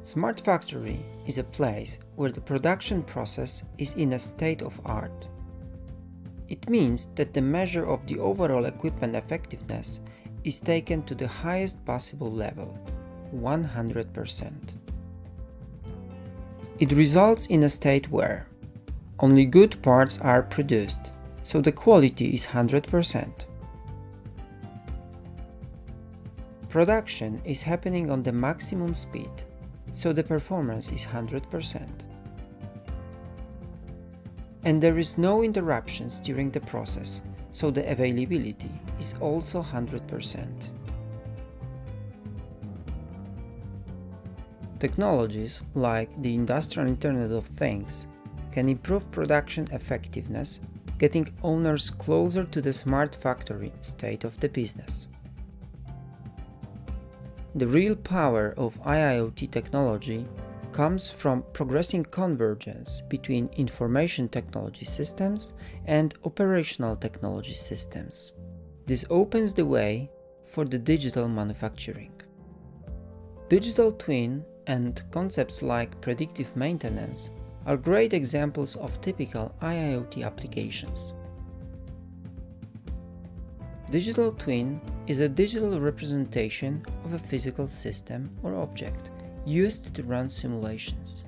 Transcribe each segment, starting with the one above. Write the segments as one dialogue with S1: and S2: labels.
S1: Smart factory is a place where the production process is in a state of art. It means that the measure of the overall equipment effectiveness is taken to the highest possible level, 100%. It results in a state where only good parts are produced, so the quality is 100%. Production is happening on the maximum speed, so the performance is 100%. And there is no interruptions during the process, so the availability is also 100%. Technologies like the Industrial Internet of Things can improve production effectiveness, getting owners closer to the smart factory state of the business. The real power of IIoT technology comes from progressing convergence between information technology systems and operational technology systems. This opens the way for the digital manufacturing. Digital twin and concepts like predictive maintenance are great examples of typical IIoT applications. Digital twin is a digital representation of a physical system or object used to run simulations.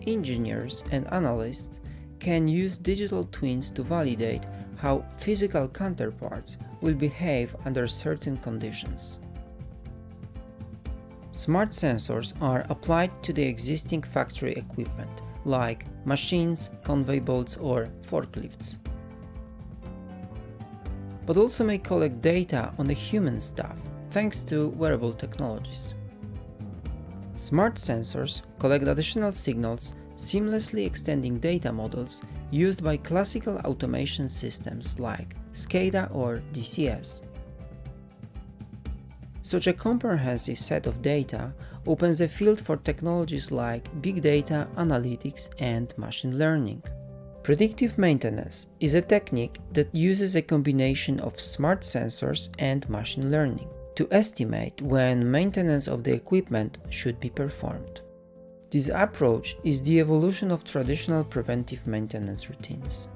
S1: Engineers and analysts can use digital twins to validate how physical counterparts will behave under certain conditions. Smart sensors are applied to the existing factory equipment, like machines, conveyor belts, or forklifts, but also may collect data on the human staff thanks to wearable technologies. Smart sensors collect additional signals, seamlessly extending data models used by classical automation systems like SCADA or DCS. Such a comprehensive set of data opens a field for technologies like big data, analytics, and machine learning. Predictive maintenance is a technique that uses a combination of smart sensors and machine learning to estimate when maintenance of the equipment should be performed. This approach is the evolution of traditional preventive maintenance routines.